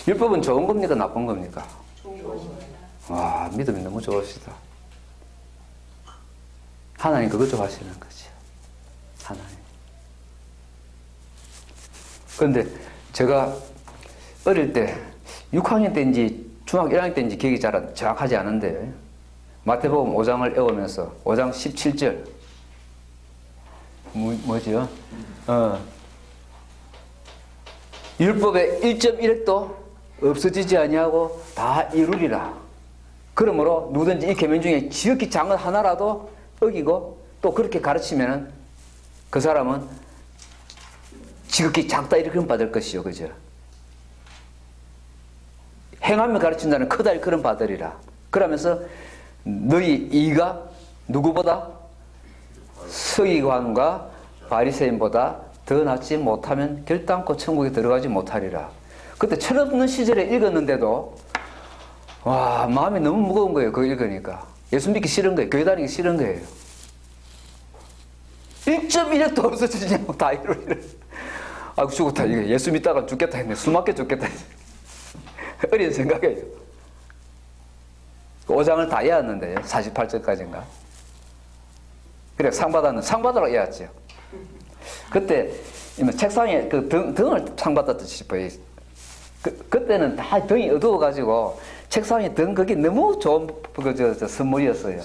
S1: 율법은 좋은 겁니까? 나쁜 겁니까?
S6: 좋은 것입니다.
S1: 와, 믿음이 너무 좋으시다. 하나님 그것 좀 하시는 거죠. 하나님. 그런데 제가 어릴 때 6학년 때인지 중학교 1학년 때인지 기억이 잘 정확하지 않은데 마태복음 5장을 외우면서 5장 17절 뭐지요? 율법의 1.1획도 없어지지 아니하고 다 이루리라. 그러므로 누구든지 이 계명 중에 지극히 작은 하나라도 어기고 또 그렇게 가르치면은 그 사람은 지극히 작다 이렇게 받을 것이요, 그죠? 행하며 가르친다는 크다 이렇게 받으리라. 그러면서 너희 이가 누구보다 서기관과 바리새인보다 더 낫지 못하면 결단코 천국에 들어가지 못하리라. 그때 철없는 시절에 읽었는데도 와, 마음이 너무 무거운 거예요. 그거 읽으니까. 예수 믿기 싫은 거예요. 교회 다니기 싫은 거예요. 1.1획도 없어지냐고 다 이루리라. 아이고 죽었다. 이게 예수 믿다가 죽겠다 했네. 숨 막혀 죽겠다 했네. 어린 생각이에요. 5장을 다 외웠는데요. 48절까지인가. 그래 상 받았는 상 받으러 외웠죠. 그때 책상에 그 등을 상 받았듯이 싶어요. 그때는 다 등이 어두워가지고 책상에 등 그게 너무 좋은 저 선물이었어요.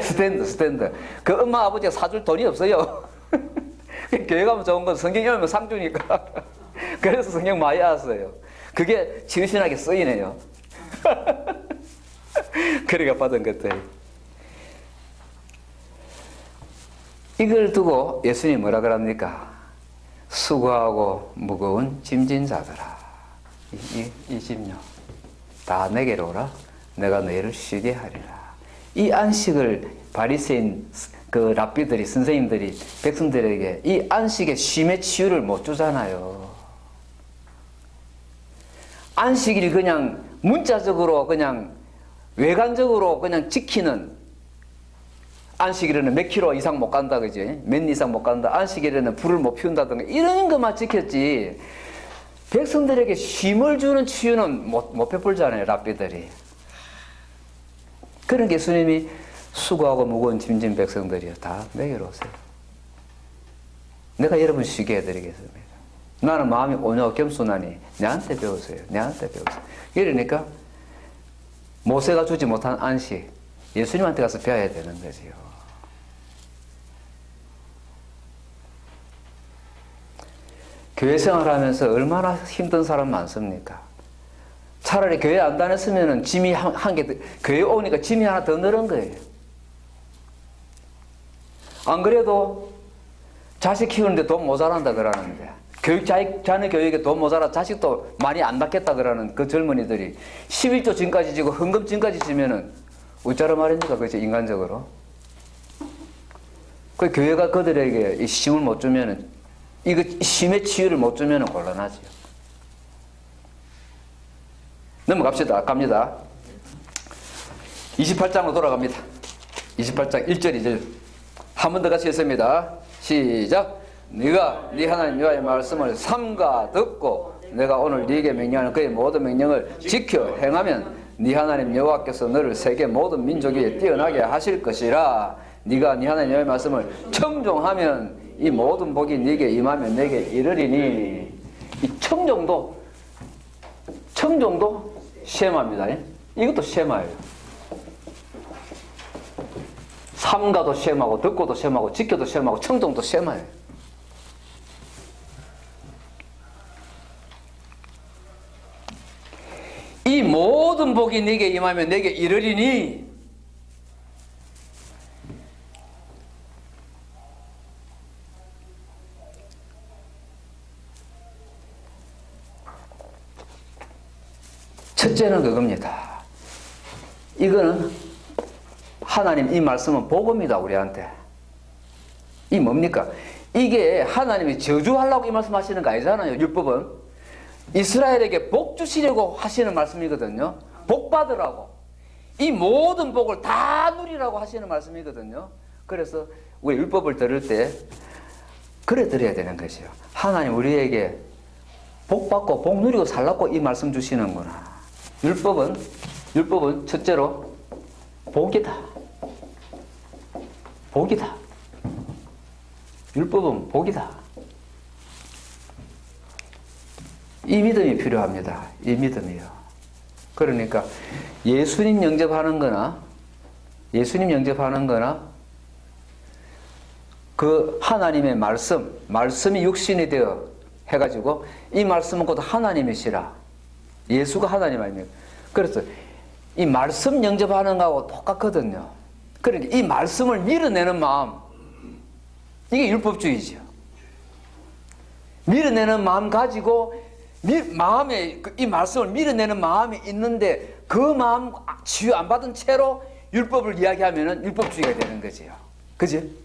S1: 스탠드. 그 엄마 아버지가 사줄 돈이 없어요. 교회 가면 좋은 건 성경 읽으면 상 주니까. 그래서 성경 많이 알았어요. 그게 지으신하게 쓰이네요. 그래가 받은 것들. 이걸 두고 예수님이 뭐라 그럽니까? 수고하고 무거운 짐진 자들아, 이 짐요 다 내게로 오라. 내가 너희를 쉬게 하리라. 이 안식을 바리새인 그 랍비들이 선생님들이 백성들에게 이 안식의 쉼의 치유를 못 주잖아요. 안식일이 그냥 문자적으로 그냥 외관적으로 그냥 지키는 안식일에는 몇 킬로 이상 못 간다 그지? 몇 이상 못 간다. 안식일에는 불을 못 피운다든가 이런 것만 지켰지 백성들에게 쉼을 주는 치유는 못 베풀잖아요. 랍비들이. 그런 예수님이 수고하고 무거운 짐진 백성들이요 다 내게로 오세요. 내가 여러분 쉬게 해드리겠습니다. 나는 마음이 온유하고 겸손하니 내한테 배우세요. 내한테 배우세요. 이러니까 모세가 주지 못한 안식 예수님한테 가서 배워야 되는 거지요. 교회 생활하면서 얼마나 힘든 사람 많습니까? 차라리 교회 안 다녔으면 짐이 한 개, 교회 오니까 짐이 하나 더 늘은 거예요. 안 그래도 자식 키우는데 돈 모자란다 그러는데 자녀 교육에 돈 모자라 자식도 많이 안 낳겠다 그러는 그 젊은이들이 11조 진까지 지고 헌금 진까지 지면은 어쩌라 말입니까? 그죠? 인간적으로. 그 교회가 그들에게 이 쉼을 못 주면은 이거 쉼의 치유를 못 주면은 곤란하죠. 넘어갑시다. 갑니다. 28장으로 돌아갑니다. 28장 1절 2절 한 번 더 같이 읽습니다. 시작. 네가 네 하나님 여호와의 말씀을 삼가 듣고 내가 오늘 네게 명령하는 그의 모든 명령을 지켜 행하면 네 하나님 여호와께서 너를 세계 모든 민족 위에 뛰어나게 하실 것이라. 네가 네 하나님 여호와의 말씀을 청종하면 이 모든 복이 네게 임하면 내게 이르리니. 이 청종도 쉐마입니다. 이것도 쉐마예요. 삼가도 쉐마고 듣고도 쉐마고 지켜도 쉐마고 청종도 쉐마예요. 이 모든 복이 네게 임하면 내게 이르리니. 첫째는 그겁니다. 이거는 하나님 이 말씀은 복음이다 우리한테. 이 뭡니까? 이게 하나님이 저주하려고 이 말씀 하시는 거 아니잖아요. 율법은 이스라엘에게 복 주시려고 하시는 말씀이거든요. 복 받으라고. 이 모든 복을 다 누리라고 하시는 말씀이거든요. 그래서 우리 율법을 들을 때 그래 드려야 되는 것이요. 하나님 우리에게 복 받고 복 누리고 살라고 이 말씀 주시는구나. 율법은 율법은 첫째로 복이다. 복이다. 율법은 복이다. 이 믿음이 필요합니다. 이 믿음이요. 그러니까 예수님 영접하는 거나 그 하나님의 말씀이 육신이 되어 해가지고 이 말씀은 곧 하나님이시라. 예수가 하나님 아닙니까? 그래서 이 말씀 영접하는 거하고 똑같거든요. 그러니까 이 말씀을 밀어내는 마음, 이게 율법주의죠. 밀어내는 마음 가지고 마음에 이 말씀을 밀어내는 마음이 있는데 그 마음 치유 안 받은 채로 율법을 이야기하면은 율법주의가 되는 거지요. 그지?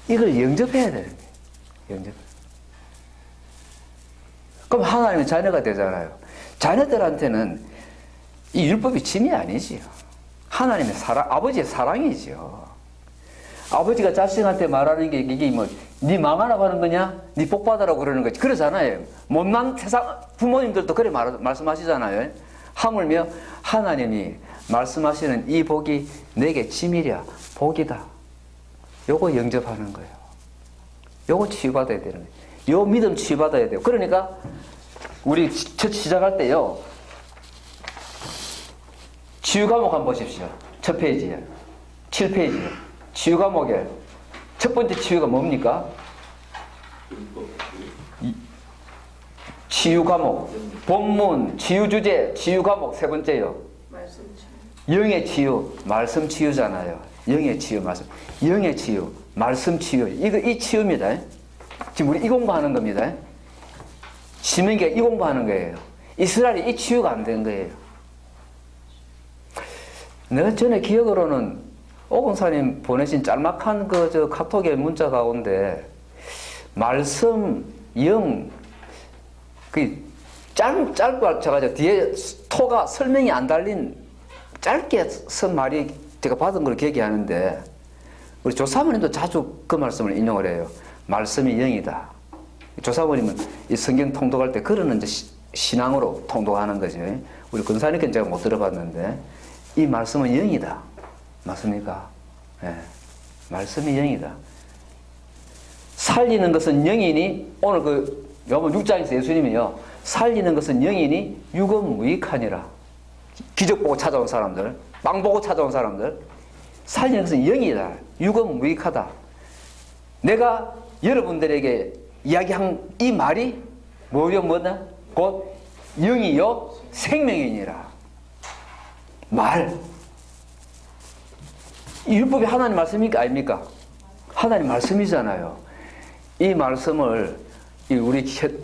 S1: 이걸 영접해야 되는 거예요. 영접. 그럼 하나님의 자녀가 되잖아요. 자녀들한테는 이 율법이 짐이 아니지요. 하나님의 사랑, 아버지의 사랑이지요. 아버지가 자식한테 말하는 게 이게 뭐, 네 망하라고 하는 거냐? 네 복받으라고 그러는 거지. 그러잖아요. 못난 세상 부모님들도 그래 말씀하시잖아요. 하물며 하나님이 말씀하시는 이 복이 내게 짐이랴. 복이다. 요거 영접하는 거예요. 요거 치유받아야 되는 거예요. 요 믿음 치유받아야 돼요. 그러니까 우리 첫 시작할 때요. 치유 과목 한번 보십시오. 첫 페이지에. 7페이지에. 치유 과목에 첫 번째 치유가 뭡니까? 치유 과목. 본문, 치유 주제, 치유 과목 세 번째요. 영의 치유, 말씀 치유잖아요. 영의 치유, 말씀. 영의 치유, 말씀 치유. 이 치유입니다. 지금 우리 이 공부하는 겁니다. 신명기가 이 공부하는 거예요. 이스라엘이 이 치유가 안 된 거예요. 내가 전에 기억으로는 오공사님 보내신 짤막한 저 카톡의 문자 가운데 말씀, 영, 짧고 제가 뒤에 토가 설명이 안 달린 짧게 쓴 말이 제가 받은 걸 기억하는데 우리 조사모님도 자주 그 말씀을 인용을 해요. 말씀이 영이다. 조사모님은 이 성경 통독할 때 그러는 이제 신앙으로 통독하는 거죠. 우리 근사님께는 제가 못 들어봤는데 이 말씀은 영이다. 맞습니까? 네. 말씀이 영이다. 살리는 것은 영이니 오늘 그 요번 6장에서 예수님이요. 살리는 것은 영이니 육은 무익하니라. 기적 보고 찾아온 사람들, 빵 보고 찾아온 사람들. 살리는 것은 영이다. 육은 무익하다. 내가 여러분들에게 이야기한 이 말이 뭐냐? 곧 영이요 생명이니라. 말. 이 율법이 하나님 말씀입니까? 아닙니까? 하나님 말씀이잖아요. 이 말씀을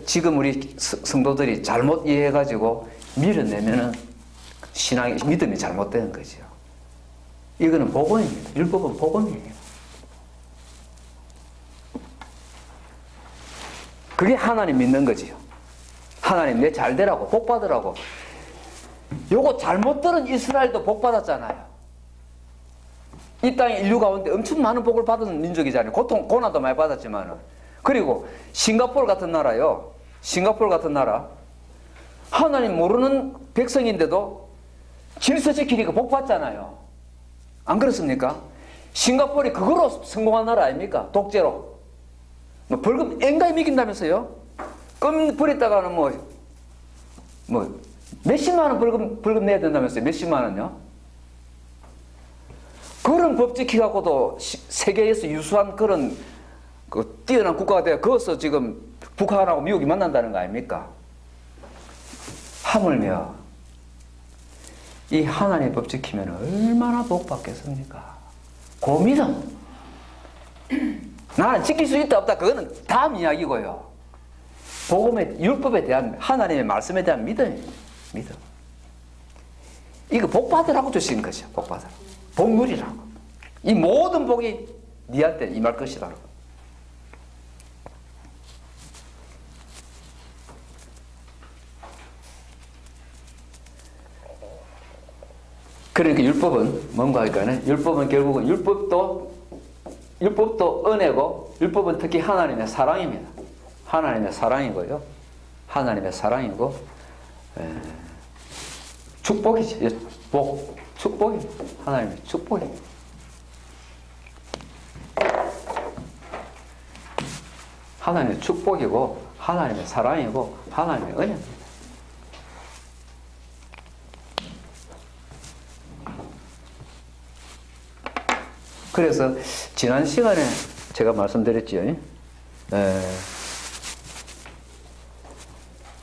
S1: 지금 우리 성도들이 잘못 이해해가지고 밀어내면은 신앙의 믿음이 잘못되는 거죠. 이거는 복음입니다. 율법은 복음이에요. 그게 하나님 믿는 거지요. 하나님 내 잘 되라고 복 받으라고. 요거 잘못 들은 이스라엘도 복 받았잖아요. 이 땅의 인류 가운데 엄청 많은 복을 받은 민족이잖아요. 고난도 많이 받았지만. 그리고 싱가포르 같은 나라요. 싱가포르 같은 나라. 하나님 모르는 백성인데도 질서 지키니까 복 받잖아요. 안 그렇습니까? 싱가포르이 그거로 성공한 나라 아닙니까? 독재로. 뭐 벌금 앵가히 매긴다면서요? 껌 부렸다가는 뭐 몇십만 원 벌금 내야 된다면서요? 몇십만 원요? 그런 법 지키갖고도 세계에서 유수한 그런 뛰어난 국가가 되어 거기서 지금 북한하고 미국이 만난다는 거 아닙니까? 하물며 이 하나님의 법 지키면 얼마나 복 받겠습니까? 그 믿음. 나는 지킬 수 있다 없다 그거는 다음 이야기고요. 복음의 율법에 대한 하나님의 말씀에 대한 믿음입니다. 믿음. 이거 복 받으라고 주신 것이야. 복 받으라고. 복 누리라고. 이 모든 복이 니한테 임할 것이라고. 그러니까 율법은 뭔가 하니까 율법은 결국은 율법도 은혜고 율법은 특히 하나님의 사랑입니다. 하나님의 사랑이고요. 하나님의 사랑이고 축복이지. 축복이. 하나님의 축복이. 하나님의 축복이고, 하나님의 사랑이고, 하나님의 은혜입니다. 그래서 지난 시간에 제가 말씀드렸죠.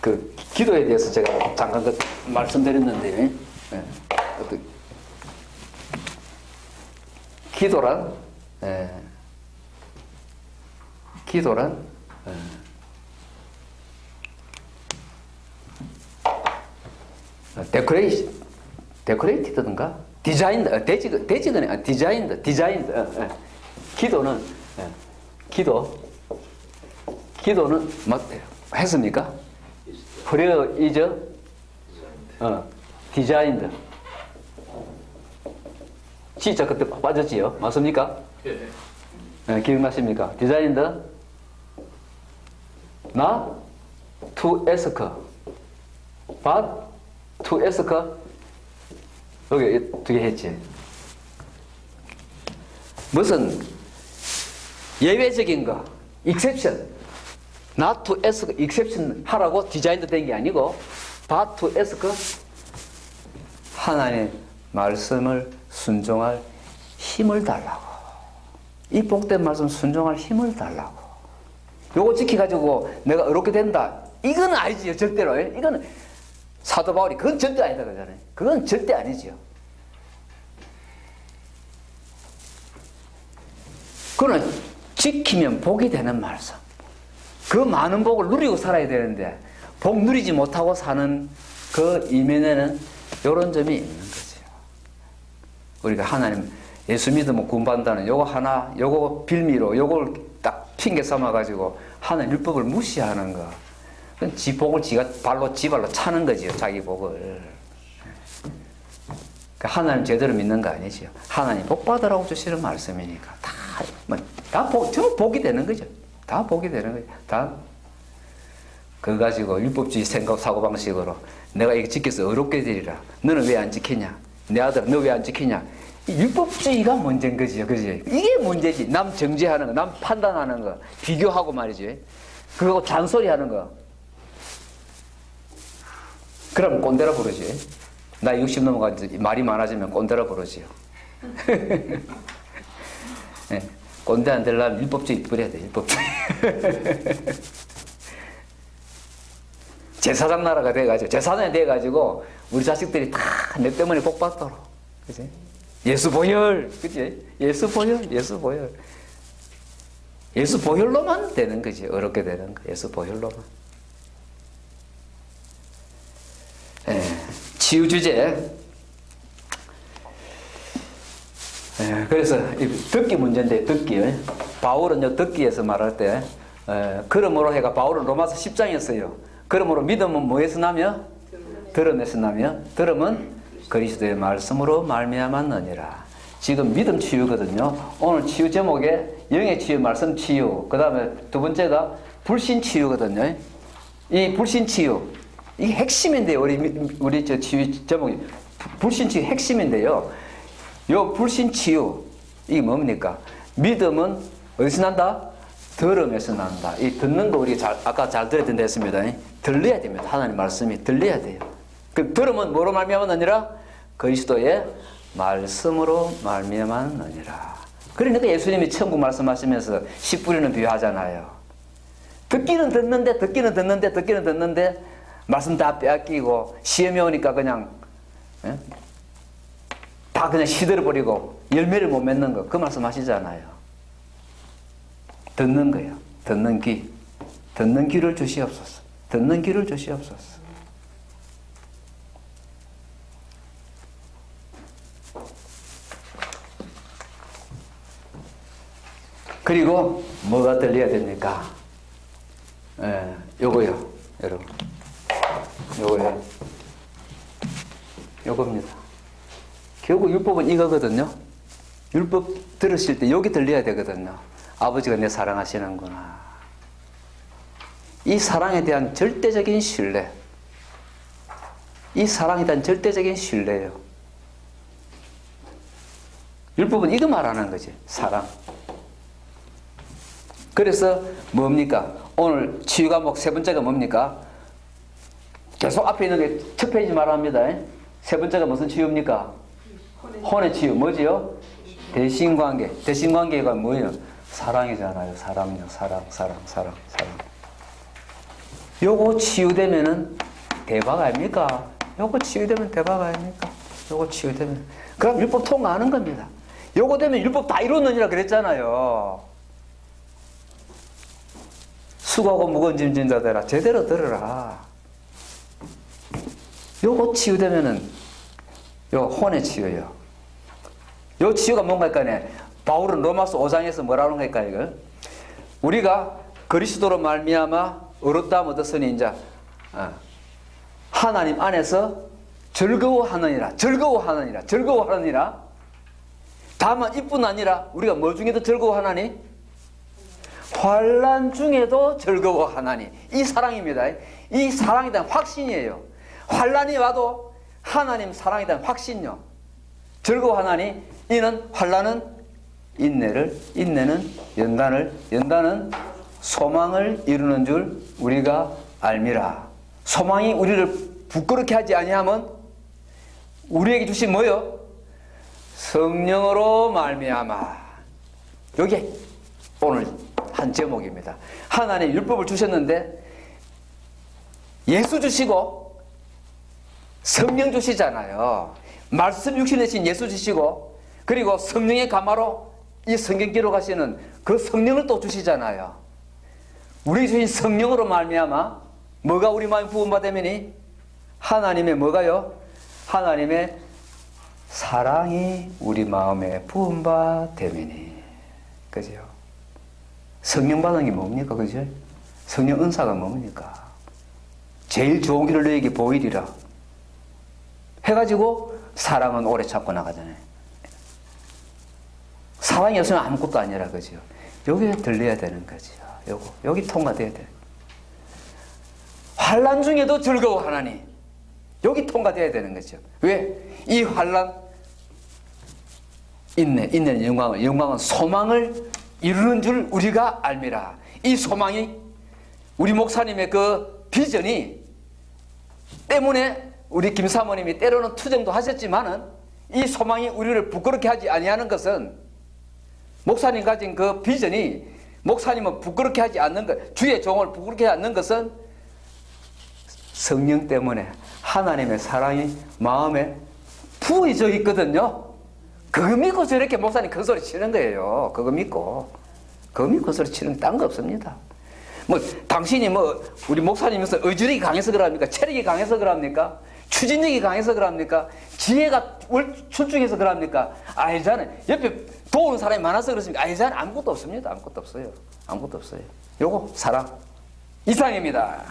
S1: 그 기도에 대해서 제가 잠깐 말씀드렸는데, 기도란 데코레이티드인가? 디자인드, 디자인드. 기도는 했습니까? Prayer is designed. 진짜 그때 빠졌지요? 맞습니까? 예. 기억나십니까? Designed not to ask, but to ask. 여기 두 개 했지. 무슨 예외적인 거, exception. not to ask, exception 하라고 디자인도 된 게 아니고, but to ask, 하나님의 말씀을 순종할 힘을 달라고. 이 복된 말씀 순종할 힘을 달라고. 요거 지켜가지고 내가 어렵게 된다. 이건 아니지요, 절대로. 이거는 사도 바울이 그건 절대 아니다 그러잖아요. 그건 절대 아니지요. 그거는 지키면 복이 되는 말씀. 그 많은 복을 누리고 살아야 되는데 복 누리지 못하고 사는 그 이면에는 이런 점이 있는 거죠. 우리가 하나님 예수 믿으면 구원받는다는 요거 하나, 요거 빌미로 요걸 딱 핑계 삼아가지고 하나님 율법을 무시하는 거. 그건 지 복을 지 발로 차는 거지요. 자기 복을. 하나님 제대로 믿는 거 아니지요. 하나님 복 받으라고 주시는 말씀이니까 다 복이 되는 거죠. 다 복이 되는 거죠. 다 그거 가지고 율법주의 생각 사고방식으로 내가 이거 지켜서 어렵게 되리라. 너는 왜 안 지키냐? 내 아들 너 왜 안 지키냐? 율법주의가 문제인 거지요. 그지? 이게 문제지. 남 정죄하는 거, 남 판단하는 거, 비교하고 말이지. 그거 잔소리하는 거. 그럼 꼰대라 부르지. 나 60 넘어가지 말이 많아지면 꼰대라 부르지요. 네. 꼰대 안 되려면 율법주의 뿌려야 돼. 율법주의. 제사장 나라가 돼가지고 제사장이 돼가지고 우리 자식들이 다 내 때문에 복 받도록. 그지? 예수 보혈, 그지? 예수 보혈. 예수 보혈로만 되는 거지. 어렵게 되는 거. 예수 보혈로만. 치유 주제. 그래서 듣기 문제인데 듣기. 바울은 듣기에서 말할 때 그러므로 해가 바울은 로마서 10장이었어요. 그러므로 믿음은 뭐에서 나며? 들음에서 나며 들음은 그리스도의 말씀으로 말미암았느니라. 지금 믿음 치유거든요. 오늘 치유 제목에 영의 치유, 말씀 치유, 그 다음에 두 번째가 불신 치유거든요. 이 불신 치유 이게 핵심인데요. 우리 저 치유 제목이 불신 치유 핵심인데요. 요 불신 치유 이게 뭡니까? 믿음은 어디서 난다? 들음에서 난다. 이 듣는 거 우리 아까 잘 들어야 된다 했습니다. 들려야 됩니다. 하나님 말씀이 들려야 돼요. 그 들음은 뭐로 말미암았느니라? 그리스도의 말씀으로 말미암았느니라. 그러니까 예수님이 천국 말씀하시면서 씨 뿌리는 비유하잖아요. 듣기는 듣는데 말씀 다 빼앗기고 시험이 오니까 그냥 다 그냥 시들어버리고 열매를 못 맺는 거. 그 말씀 하시잖아요. 듣는 거예요. 듣는 귀. 듣는 귀를 주시옵소서. 듣는 귀를 주시옵소서. 그리고 뭐가 들려야 됩니까? 요거요, 여러분. 요거요. 요겁니다. 결국 율법은 이거거든요. 율법 들으실 때 여기 들려야 되거든요. 아버지가 내 사랑하시는구나. 이 사랑에 대한 절대적인 신뢰. 이 사랑에 대한 절대적인 신뢰예요. 율법은 이거 말하는 거지. 사랑. 그래서 뭡니까? 오늘 치유 과목 세 번째가 뭡니까? 계속 앞에 있는 게 첫 페이지 말합니다. 세 번째가 무슨 치유입니까? 혼의 치유. 뭐지요? 대신관계. 대신관계가 뭐예요? 사랑이잖아요. 사랑요. 사랑. 요거 치유되면은 대박 아닙니까? 요거 치유되면 대박 아닙니까? 요거 치유되면. 그럼 율법 통과하는 겁니다. 요거 되면 율법 다 이루느니라 그랬잖아요. 수고하고 무거운 짐 진 자들아 제대로 들으라. 요거 치유되면은 요 혼의 치유예요. 요 치유가 뭔가일까네. 바울은 로마서 5장에서 뭐라고 하는 걸까요? 이거? 우리가 그리스도로 말미암아 얻었다면 얻었으니 이제 하나님 안에서 즐거워하느니라. 다만 이뿐 아니라 우리가 뭐 중에도 즐거워하나니? 환난 중에도 즐거워하나니. 이 사랑입니다. 이 사랑에 대한 확신이에요. 환난이 와도 하나님 사랑에 대한 확신요. 즐거워하나니 이는 환난은 인내를, 인내는 연단을, 연단은 소망을 이루는 줄 우리가 알미라. 소망이 우리를 부끄럽게 하지 아니하면 우리에게 주신 뭐요? 성령으로 말미암아. 여기 오늘 한 제목입니다. 하나님 율법을 주셨는데 예수 주시고 성령 주시잖아요. 말씀 육신이신 예수 주시고 그리고 성령의 가마로 이 성경 기록하시는 그 성령을 또 주시잖아요. 우리 주신 성령으로 말미암아 뭐가 우리 마음에 부음받으면이 하나님의 뭐가요? 하나님의 사랑이 우리 마음에 부음받으면이. 그죠? 성령 받은 게 뭡니까? 그죠? 성령 은사가 뭡니까? 제일 좋은 길을 너에게 보이리라 해가지고 사랑은 오래 참고 나가잖아요. 사랑이 없으면 아무것도 아니라. 그죠? 여기에 들려야 되는 거죠. 여기 통과돼야 돼. 환난 중에도 즐거워하나니. 여기 통과돼야 되는 거죠. 왜? 이 환난, 인내는 영광은 소망을 이루는 줄 우리가 알미라. 이 소망이 우리 목사님의 그 비전이 때문에 우리 김 사모님이 때로는 투정도 하셨지만은 이 소망이 우리를 부끄럽게 하지 아니하는 것은 목사님 가진 그 비전이 목사님은 부끄럽게 하지 않는 것, 주의 종을 부끄럽게 하지 않는 것은 성령 때문에 하나님의 사랑이 마음에 부어져 있거든요. 그거 믿고 저렇게 목사님 큰 소리 치는 거예요. 그거 믿고 큰 소리 치는 게 딴 거 없습니다. 뭐 당신이 뭐 우리 목사님께서 의지력이 강해서 그럽니까? 체력이 강해서 그럽니까? 추진력이 강해서 그럽니까? 지혜가 출중해서 그럽니까? 아니잖아요. 옆에 도우는 사람이 많아서 그렇습니까? 아니잖아요. 아무것도 없습니다. 아무것도 없어요. 요거 사랑 이상입니다.